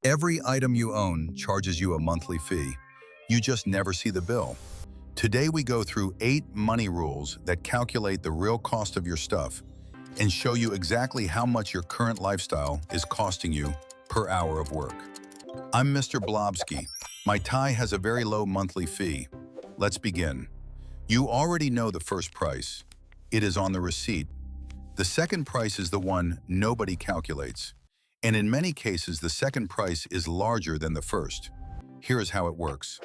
Every item you own charges you a monthly fee. You just never see the bill. Today we go through 8 money rules that calculate the real cost of your stuff and show you exactly how much your current lifestyle is costing you per hour of work. I'm Mr. Blobski. My tie has a very low monthly fee. Let's begin. You already know the first price. It is on the receipt. The second price is the one nobody calculates. And in many cases, the second price is larger than the first. Here is how it works.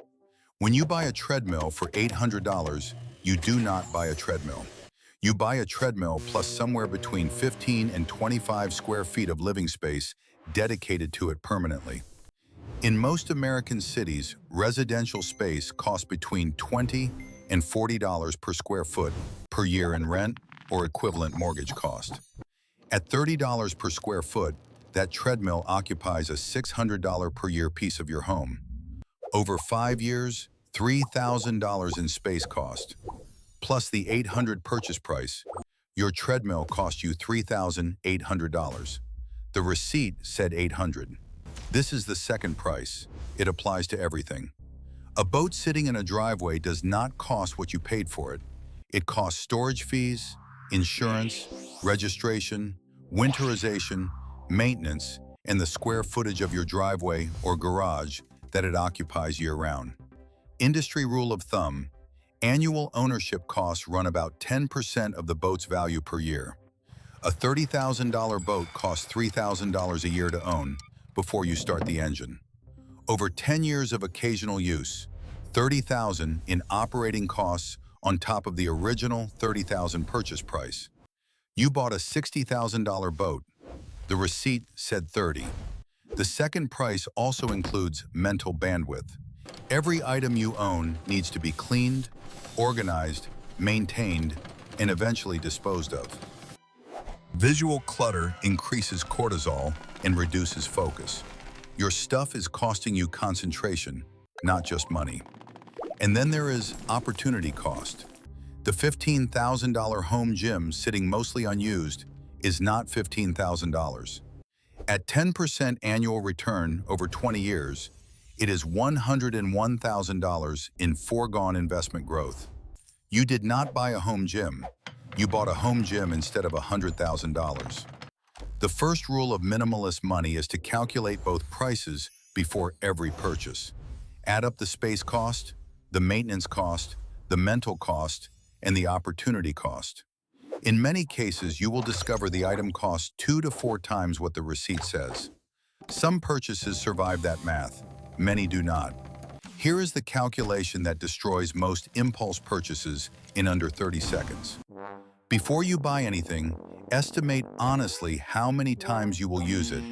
When you buy a treadmill for $800, you do not buy a treadmill. You buy a treadmill plus somewhere between 15 and 25 square feet of living space dedicated to it permanently. In most American cities, residential space costs between $20 and $40 per square foot per year in rent or equivalent mortgage cost. At $30 per square foot, that treadmill occupies a $600 per year piece of your home. Over 5 years, $3,000 in space cost. Plus the $800 purchase price, your treadmill cost you $3,800. The receipt said $800. This is the second price. It applies to everything. A boat sitting in a driveway does not cost what you paid for it. It costs storage fees, insurance, registration, winterization, maintenance, and the square footage of your driveway or garage that it occupies year-round. Industry rule of thumb, annual ownership costs run about 10% of the boat's value per year. A $30,000 boat costs $3,000 a year to own before you start the engine. Over 10 years of occasional use, $30,000 in operating costs on top of the original $30,000 purchase price. You bought a $60,000 boat. The receipt said $30. The second price also includes mental bandwidth. Every item you own needs to be cleaned, organized, maintained, and eventually disposed of. Visual clutter increases cortisol and reduces focus. Your stuff is costing you concentration, not just money. And then there is opportunity cost. The $15,000 home gym sitting mostly unused is not $15,000. At 10% annual return over 20 years, it is $101,000 in foregone investment growth. You did not buy a home gym. You bought a home gym instead of $100,000. The first rule of minimalist money is to calculate both prices before every purchase. Add up the space cost, the maintenance cost, the mental cost, and the opportunity cost. In many cases, you will discover the item costs 2 to 4 times what the receipt says. Some purchases survive that math, many do not. Here is the calculation that destroys most impulse purchases in under 30 seconds. Before you buy anything, estimate honestly how many times you will use it.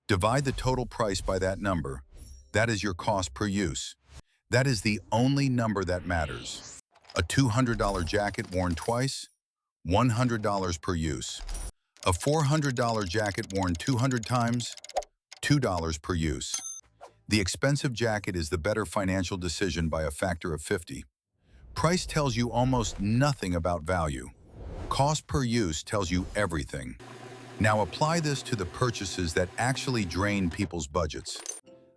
Divide the total price by that number. That is your cost per use. That is the only number that matters. A $200 jacket worn twice? $100 per use. A $400 jacket worn 200 times? $2 per use. The expensive jacket is the better financial decision by a factor of 50. Price tells you almost nothing about value. Cost per use tells you everything. Now apply this to the purchases that actually drain people's budgets.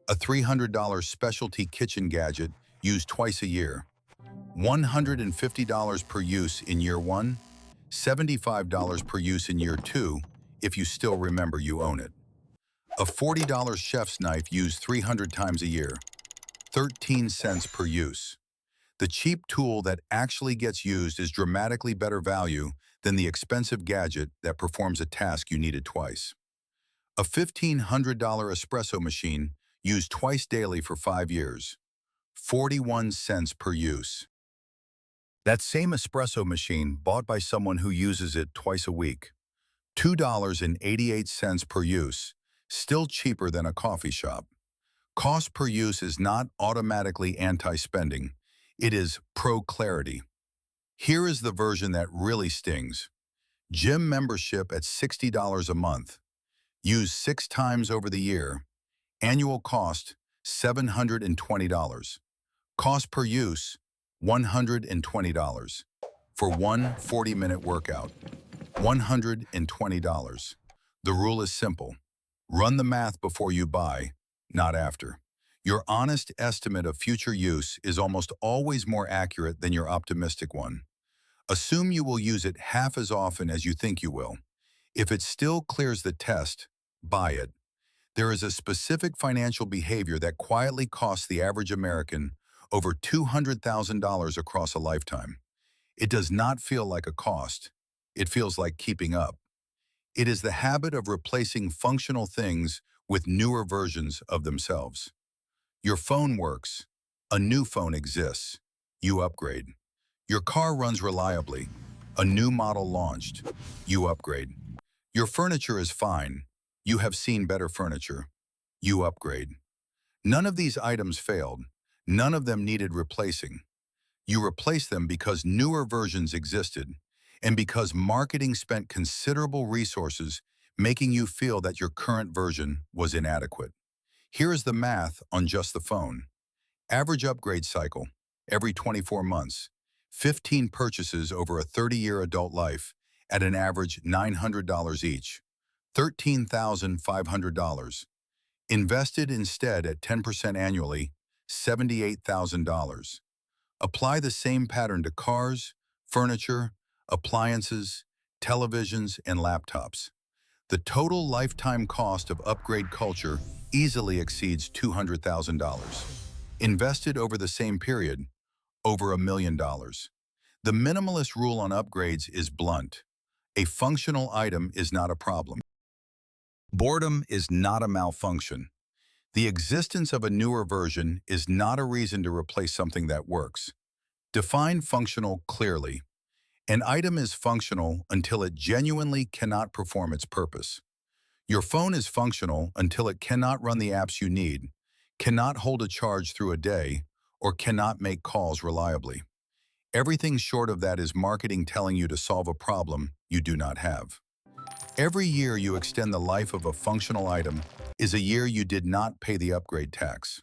A $300 specialty kitchen gadget used twice a year. $150 per use in year 1. $75 per use in year 2, if you still remember you own it. A $40 chef's knife used 300 times a year, 13 cents per use. The cheap tool that actually gets used is dramatically better value than the expensive gadget that performs a task you needed twice. A $1,500 espresso machine used twice daily for 5 years, 41 cents per use. That same espresso machine bought by someone who uses it twice a week. $2.88 per use, still cheaper than a coffee shop. Cost per use is not automatically anti-spending. It is pro-clarity. Here is the version that really stings. Gym membership at $60 a month. Used 6 times over the year. Annual cost, $720. Cost per use, $120. For one 40-minute workout, $120. The rule is simple. Run the math before you buy. not after. Your honest estimate of future use is almost always more accurate than your optimistic one. Assume you will use it half as often as you think you will. If it still clears the test, buy it. There is a specific financial behavior that quietly costs the average American over $200,000 across a lifetime. It does not feel like a cost. It feels like keeping up. It is the habit of replacing functional things with newer versions of themselves. Your phone works. A new phone exists. You upgrade. Your car runs reliably. A new model launched. You upgrade. Your furniture is fine. You have seen better furniture. You upgrade. None of these items failed. None of them needed replacing. You replaced them because newer versions existed and because marketing spent considerable resources making you feel that your current version was inadequate. Here is the math on just the phone. Average upgrade cycle, every 24 months. 15 purchases over a 30-year adult life at an average $900 each. $13,500. Invested instead at 10% annually, $78,000. Apply the same pattern to cars, furniture, appliances, televisions, and laptops. The total lifetime cost of upgrade culture easily exceeds $200,000. Invested over the same period, over $1 million. The minimalist rule on upgrades is blunt. A functional item is not a problem. Boredom is not a malfunction. The existence of a newer version is not a reason to replace something that works. Define functional clearly. An item is functional until it genuinely cannot perform its purpose. Your phone is functional until it cannot run the apps you need, cannot hold a charge through a day, or cannot make calls reliably. Everything short of that is marketing telling you to solve a problem you do not have. Every year you extend the life of a functional item is a year you did not pay the upgrade tax.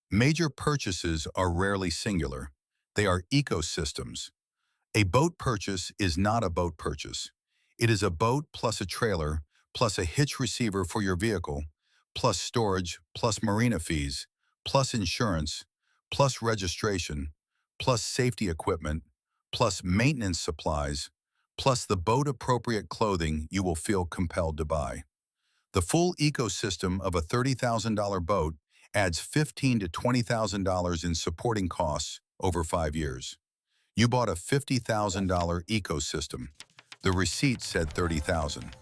Major purchases are rarely singular. They are ecosystems. A boat purchase is not a boat purchase. It is a boat plus a trailer, plus a hitch receiver for your vehicle, plus storage, plus marina fees, plus insurance, plus registration, plus safety equipment, plus maintenance supplies, plus the boat-appropriate clothing you will feel compelled to buy. The full ecosystem of a $30,000 boat adds $15,000 to $20,000 in supporting costs over 5 years. You bought a $50,000 ecosystem. The receipt said $30,000.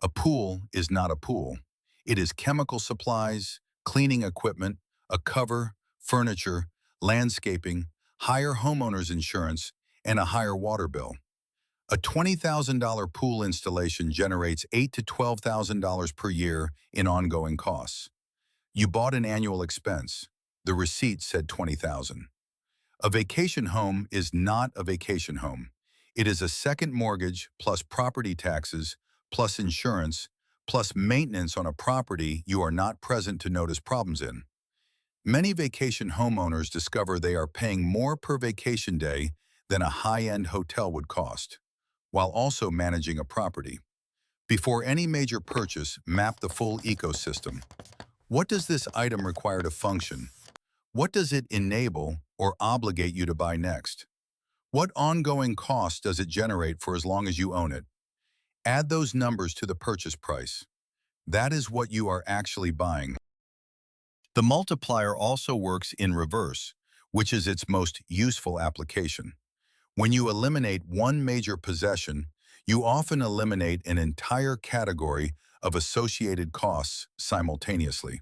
A pool is not a pool. It is chemical supplies, cleaning equipment, a cover, furniture, landscaping, higher homeowners insurance, and a higher water bill. A $20,000 pool installation generates $8,000 to $12,000 per year in ongoing costs. You bought an annual expense. The receipt said $20,000. A vacation home is not a vacation home. It is a second mortgage plus property taxes, plus insurance, plus maintenance on a property you are not present to notice problems in. Many vacation homeowners discover they are paying more per vacation day than a high-end hotel would cost, while also managing a property. Before any major purchase, map the full ecosystem. What does this item require to function? What does it enable or obligate you to buy next? What ongoing cost does it generate for as long as you own it? Add those numbers to the purchase price. That is what you are actually buying. The multiplier also works in reverse, which is its most useful application. When you eliminate one major possession, you often eliminate an entire category of associated costs simultaneously.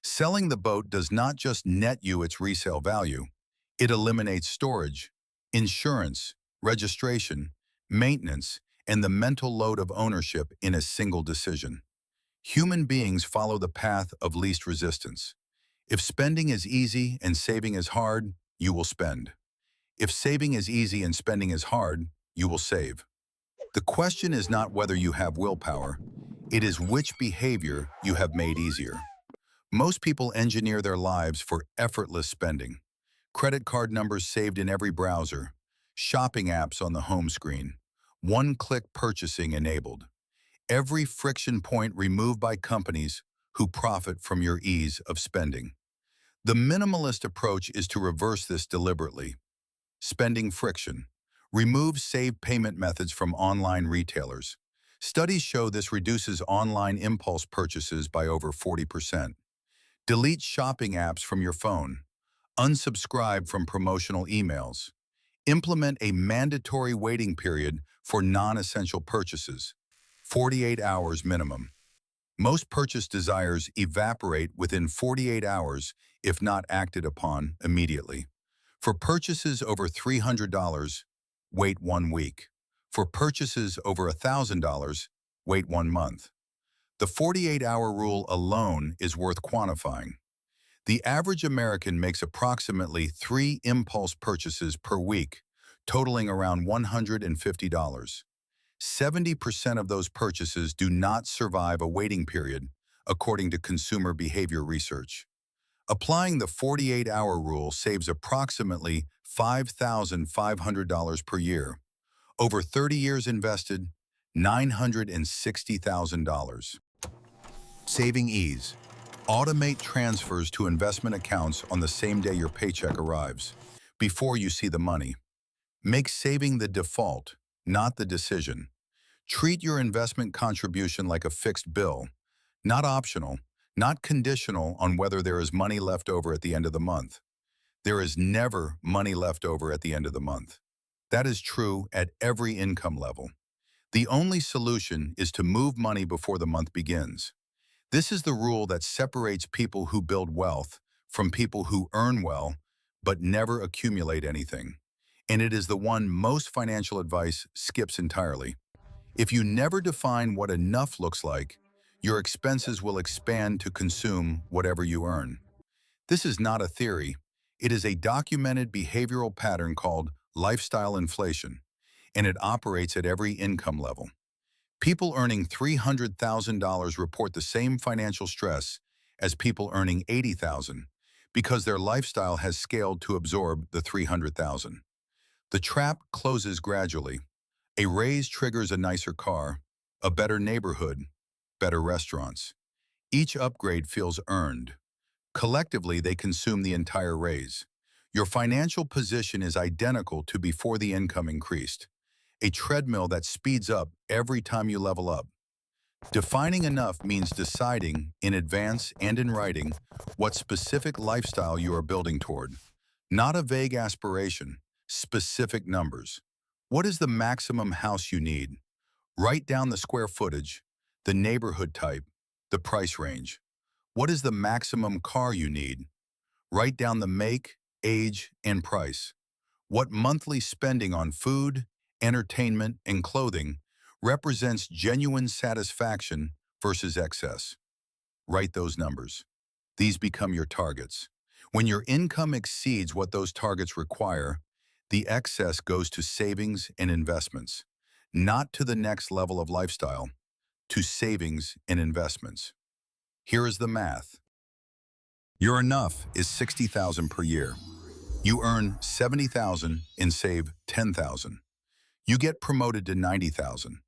Selling the boat does not just net you its resale value. It eliminates storage, insurance, registration, maintenance, and the mental load of ownership in a single decision. Human beings follow the path of least resistance. If spending is easy and saving is hard, you will spend. If saving is easy and spending is hard, you will save. The question is not whether you have willpower, it is which behavior you have made easier. Most people engineer their lives for effortless spending. Credit card numbers saved in every browser, shopping apps on the home screen, one-click purchasing enabled. Every friction point removed by companies who profit from your ease of spending. The minimalist approach is to reverse this deliberately. Spending friction. Remove saved payment methods from online retailers. Studies show this reduces online impulse purchases by over 40%. Delete shopping apps from your phone. Unsubscribe from promotional emails. Implement a mandatory waiting period for non-essential purchases. 48 hours minimum. Most purchase desires evaporate within 48 hours if not acted upon immediately. For purchases over $300, wait 1 week. For purchases over $1,000, wait 1 month. The 48-hour rule alone is worth quantifying. The average American makes approximately 3 impulse purchases per week, totaling around $150. 70% of those purchases do not survive a waiting period, according to consumer behavior research. Applying the 48-hour rule saves approximately $5,500 per year. Over 30 years invested, $960,000. Saving ease. Automate transfers to investment accounts on the same day your paycheck arrives, before you see the money. Make saving the default, not the decision. Treat your investment contribution like a fixed bill, not optional, not conditional on whether there is money left over at the end of the month. There is never money left over at the end of the month. That is true at every income level. The only solution is to move money before the month begins. This is the rule that separates people who build wealth from people who earn well but never accumulate anything. And it is the one most financial advice skips entirely. If you never define what enough looks like, your expenses will expand to consume whatever you earn. This is not a theory. It is a documented behavioral pattern called lifestyle inflation, and it operates at every income level. People earning $300,000 report the same financial stress as people earning $80,000 because their lifestyle has scaled to absorb the $300,000. The trap closes gradually. A raise triggers a nicer car, a better neighborhood, better restaurants. Each upgrade feels earned. Collectively, they consume the entire raise. Your financial position is identical to before the income increased. A treadmill that speeds up every time you level up. Defining enough means deciding, in advance and in writing, what specific lifestyle you are building toward. Not a vague aspiration, specific numbers. What is the maximum house you need? Write down the square footage, the neighborhood type, the price range. What is the maximum car you need? Write down the make, age, and price. What monthly spending on food, entertainment, and clothing represents genuine satisfaction versus excess? Write those numbers. These become your targets. When your income exceeds what those targets require, the excess goes to savings and investments, not to the next level of lifestyle, to savings and investments. Here is the math. Your enough is $60,000 per year. You earn $70,000 and save $10,000. You get promoted to $90,000.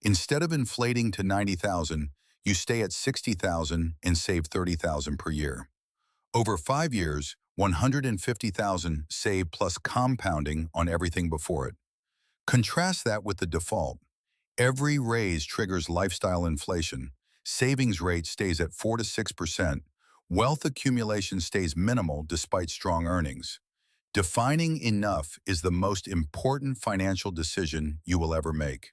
Instead of inflating to $90,000, you stay at $60,000 and save $30,000 per year. Over 5 years, $150,000 saved plus compounding on everything before it. Contrast that with the default. Every raise triggers lifestyle inflation. Savings rate stays at 4 to 6%. Wealth accumulation stays minimal despite strong earnings. Defining enough is the most important financial decision you will ever make.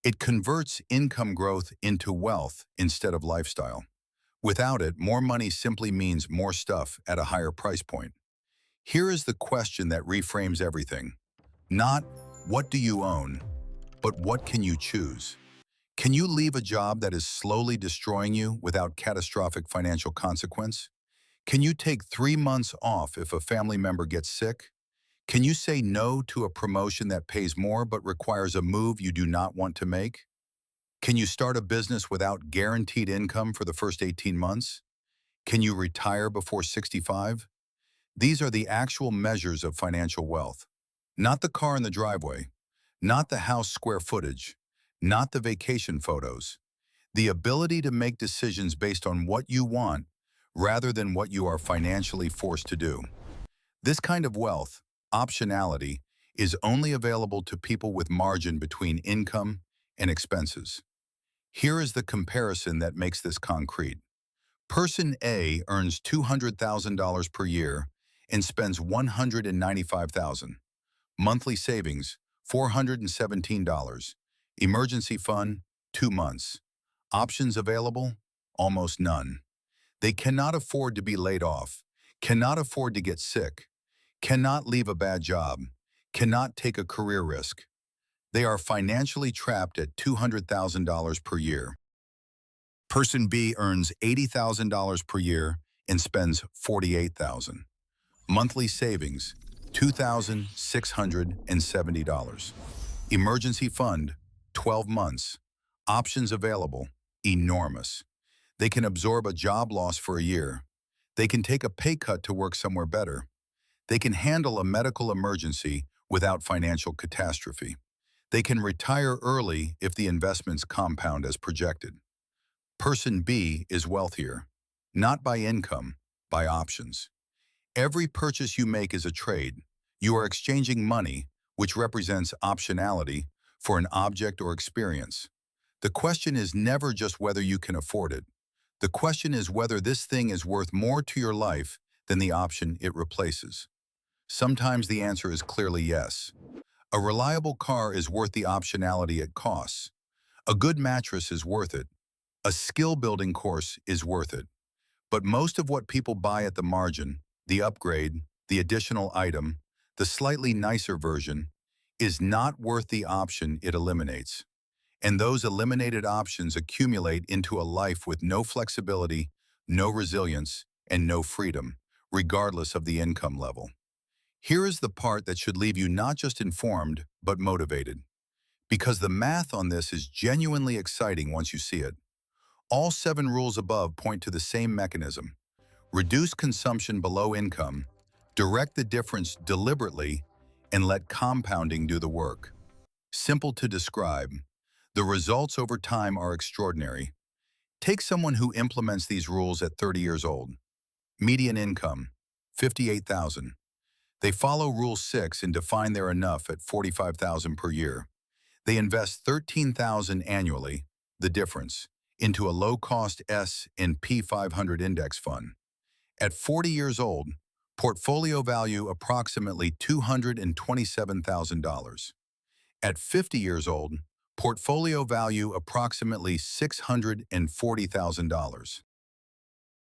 It converts income growth into wealth instead of lifestyle. Without it, more money simply means more stuff at a higher price point. Here is the question that reframes everything. Not, what do you own, but what can you choose? Can you leave a job that is slowly destroying you without catastrophic financial consequence? Can you take 3 months off if a family member gets sick? Can you say no to a promotion that pays more but requires a move you do not want to make? Can you start a business without guaranteed income for the first 18 months? Can you retire before 65? These are the actual measures of financial wealth. Not the car in the driveway, not the house square footage, not the vacation photos. The ability to make decisions based on what you want rather than what you are financially forced to do. This kind of wealth, optionality, is only available to people with margin between income and expenses. Here is the comparison that makes this concrete. Person A earns $200,000 per year and spends $195,000. Monthly savings, $417. Emergency fund, 2 months. Options available, almost none. They cannot afford to be laid off, cannot afford to get sick, cannot leave a bad job, cannot take a career risk. They are financially trapped at $200,000 per year. Person B earns $80,000 per year and spends $48,000. Monthly savings, $2,670. Emergency fund, 12 months. Options available, enormous. They can absorb a job loss for a year. They can take a pay cut to work somewhere better. They can handle a medical emergency without financial catastrophe. They can retire early if the investments compound as projected. Person B is wealthier, not by income, by options. Every purchase you make is a trade. You are exchanging money, which represents optionality, for an object or experience. The question is never just whether you can afford it. The question is whether this thing is worth more to your life than the option it replaces. Sometimes the answer is clearly yes. A reliable car is worth the optionality it costs. A good mattress is worth it. A skill-building course is worth it. But most of what people buy at the margin, the upgrade, the additional item, the slightly nicer version, is not worth the option it eliminates. And those eliminated options accumulate into a life with no flexibility, no resilience, and no freedom, regardless of the income level. Here is the part that should leave you not just informed, but motivated. Because the math on this is genuinely exciting once you see it. All 7 rules above point to the same mechanism. Reduce consumption below income, direct the difference deliberately, and let compounding do the work. Simple to describe. The results over time are extraordinary. Take someone who implements these rules at 30 years old. Median income, $58,000. They follow Rule 6 and define their enough at $45,000 per year. They invest $13,000 annually, the difference, into a low-cost S&P 500 index fund. At 40 years old, portfolio value approximately $227,000. At 50 years old, portfolio value approximately $640,000.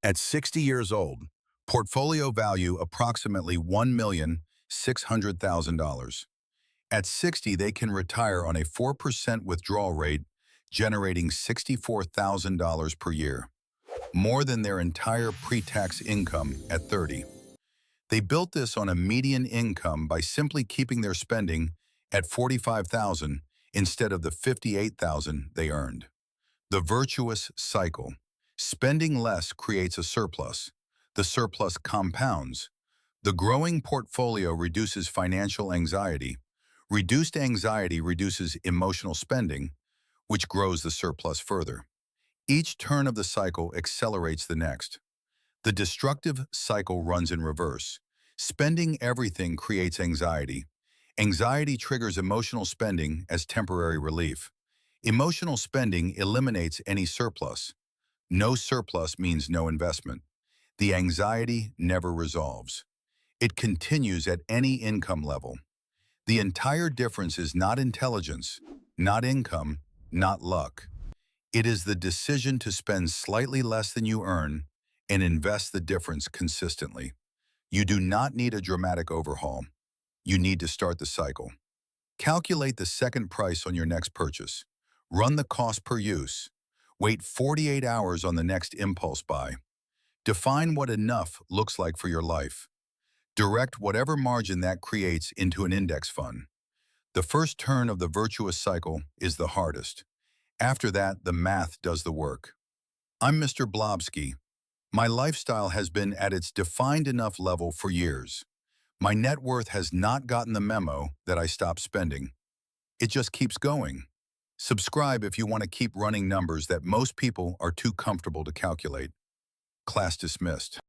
At 60 years old, portfolio value approximately $1,600,000. At 60, they can retire on a 4% withdrawal rate, generating $64,000 per year, more than their entire pre-tax income at 30. They built this on a median income by simply keeping their spending at $45,000 instead of the $58,000 they earned. The virtuous cycle. Spending less creates a surplus. The surplus compounds. The growing portfolio reduces financial anxiety. Reduced anxiety reduces emotional spending, which grows the surplus further. Each turn of the cycle accelerates the next. The destructive cycle runs in reverse. Spending everything creates anxiety. Anxiety triggers emotional spending as temporary relief. Emotional spending eliminates any surplus. No surplus means no investment. The anxiety never resolves. It continues at any income level. The entire difference is not intelligence, not income, not luck. It is the decision to spend slightly less than you earn and invest the difference consistently. You do not need a dramatic overhaul. You need to start the cycle. Calculate the second price on your next purchase. Run the cost per use. Wait 48 hours on the next impulse buy. Define what enough looks like for your life. Direct whatever margin that creates into an index fund. The first turn of the virtuous cycle is the hardest. After that, the math does the work. I'm Mr. Blobski. My lifestyle has been at its defined enough level for years. My net worth has not gotten the memo that I stopped spending. It just keeps going. Subscribe if you want to keep running numbers that most people are too comfortable to calculate. Class dismissed.